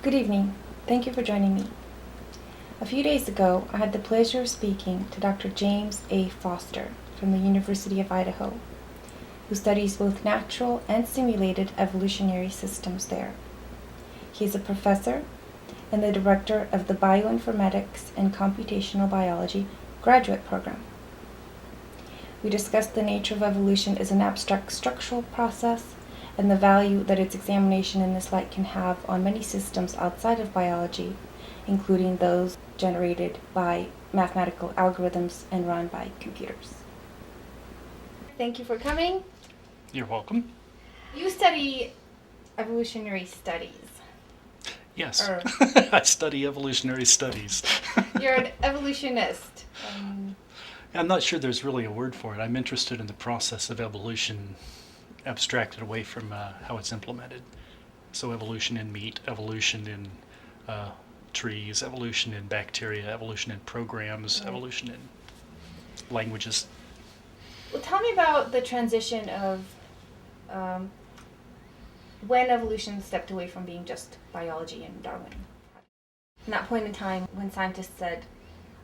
Good evening. Thank you for joining me. A few days ago, I had the pleasure of speaking to Dr. James A. Foster from the University of Idaho, who studies both natural and simulated evolutionary systems there. He is a professor and the director of the Bioinformatics and Computational Biology graduate program. We discussed the nature of evolution as an abstract structural process and the value that its examination in this light can have on many systems outside of biology, including those generated by mathematical algorithms and run by computers. Thank you for coming. You're welcome. You study evolutionary studies. Yes, I study evolutionary studies. You're an evolutionist. I'm not sure there's really a word for it. I'm interested in the process of evolution abstracted away from how it's implemented. So evolution in meat, evolution in trees, evolution in bacteria, evolution in programs, right. Evolution in languages. Well, tell me about the transition of when evolution stepped away from being just biology and Darwin. And that point in time when scientists said,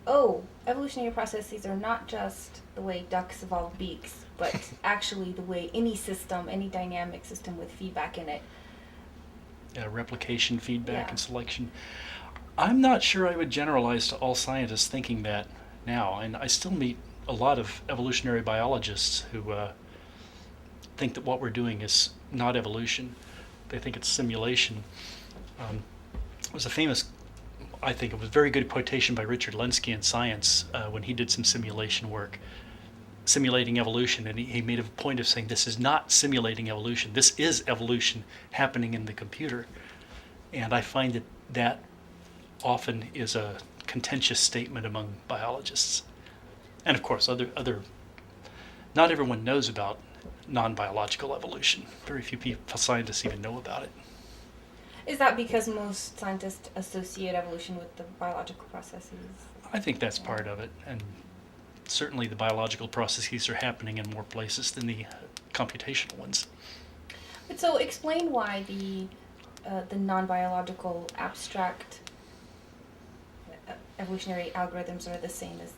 oh, evolutionary processes are not just the way ducks evolve beaks, but actually the way any system, any dynamic system with feedback in it. Replication, feedback, and selection. I'm not sure I would generalize to all scientists thinking that now, and I still meet a lot of evolutionary biologists who think that what we're doing is not evolution. They think it's simulation. It was a famous, I think it was a very good quotation by Richard Lenski in Science when he did some simulation work, simulating evolution, and he made a point of saying this is not simulating evolution, this is evolution happening in the computer. And I find that that often is a contentious statement among biologists. And of course, not everyone knows about non-biological evolution. Very few scientists even know about it. Is that because most scientists associate evolution with the biological processes? I think that's part of it, and certainly the biological processes are happening in more places than the computational ones. But so explain why the non-biological abstract evolutionary algorithms are the same as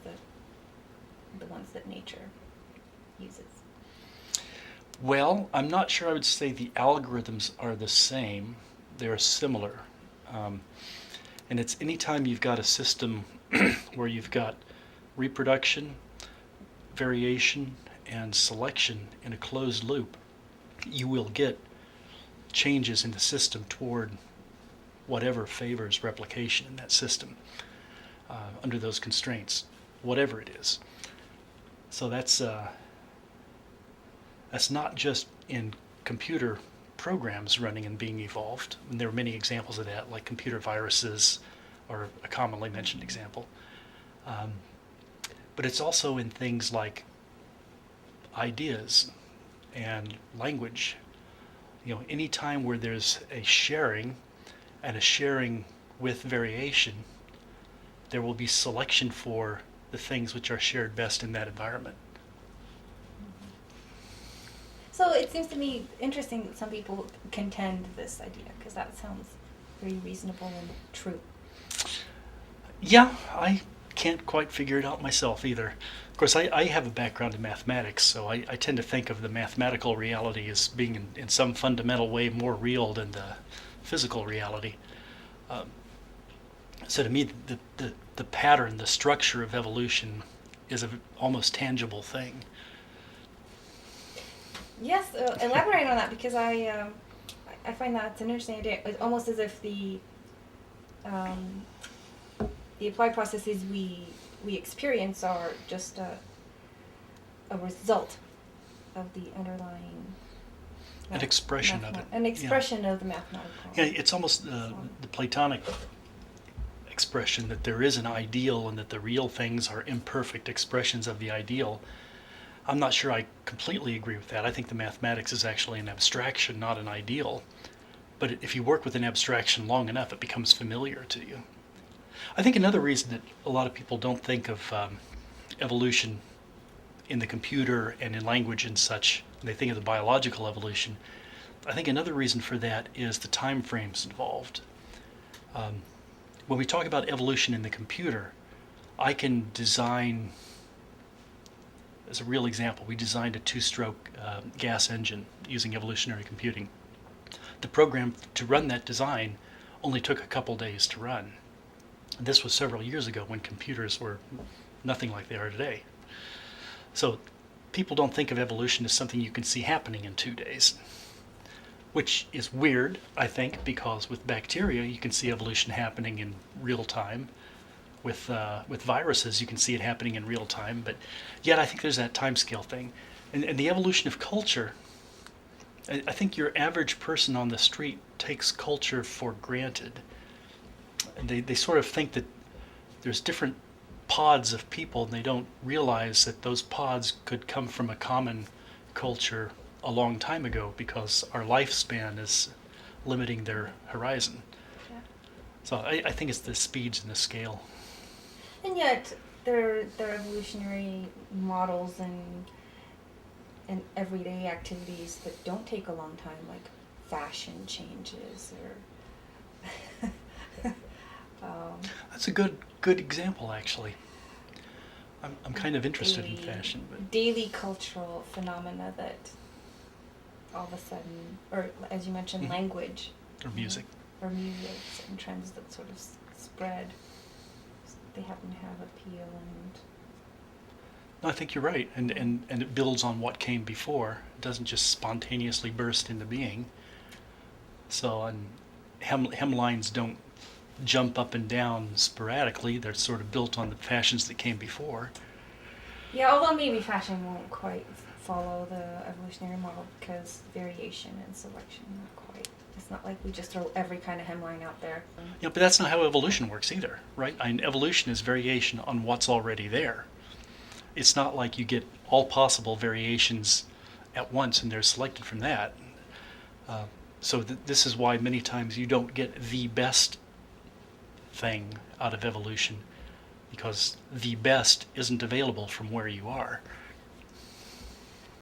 the ones that nature uses. Well, I'm not sure I would say the algorithms are the same. They're similar. And it's anytime you've got a system where you've got reproduction, variation, and selection in a closed loop, you will get changes in the system toward whatever favors replication in that system under those constraints, whatever it is. So that's not just in computer programs running and being evolved. And there are many examples of that, like computer viruses are a commonly mentioned example. But it's also in things like ideas and language. You know, any time where there's a sharing and a sharing with variation, there will be selection for the things which are shared best in that environment. So it seems to me interesting that some people contend this idea, because that sounds very reasonable and true. Yeah, I can't quite figure it out myself either. Of course, I have a background in mathematics, so I tend to think of the mathematical reality as being in some fundamental way more real than the physical reality. So to me, the pattern, the structure of evolution is an almost tangible thing. Yes, elaborate on that, because I find that it's an interesting idea. It's almost as if the applied processes we experience are just a result of the underlying an expression of it. An expression of the mathematical. Yeah, it's almost the Platonic expression that there is an ideal and that the real things are imperfect expressions of the ideal. I'm not sure I completely agree with that. I think the mathematics is actually an abstraction, not an ideal. But if you work with an abstraction long enough, it becomes familiar to you. I think another reason that a lot of people don't think of evolution in the computer and in language and such, they think of the biological evolution. I think another reason for that is the time frames involved. When we talk about evolution in the computer, I can design, as a real example, we designed a two-stroke gas engine using evolutionary computing. The program to run that design only took a couple days to run. This was several years ago when computers were nothing like they are today. So people don't think of evolution as something you can see happening in 2 days, which is weird, I think, because with bacteria you can see evolution happening in real time. With viruses you can see it happening in real time, but yet I think there's that time scale thing. And the evolution of culture, I think your average person on the street takes culture for granted. They sort of think that there's different pods of people, and they don't realize that those pods could come from a common culture a long time ago because our lifespan is limiting their horizon. Yeah. So I think it's the speeds and the scale. And yet, there are evolutionary models and everyday activities that don't take a long time, like fashion changes or. That's a good example, actually. I'm kind of interested in fashion, but daily cultural phenomena that all of a sudden, or as you mentioned, Mhm. language or music. or music, certain trends that sort of spread. They happen to have appeal and. No, I think you're right, and it builds on what came before. It doesn't just spontaneously burst into being. So, and hemlines don't jump up and down sporadically. They're sort of built on the fashions that came before. Yeah, although maybe fashion won't quite follow the evolutionary model because variation and selection not quite. It's not like we just throw every kind of hemline out there. Yeah, but that's not how evolution works either, right? I mean, evolution is variation on what's already there. It's not like you get all possible variations at once and they're selected from that. So this is why many times you don't get the best thing out of evolution, because the best isn't available from where you are.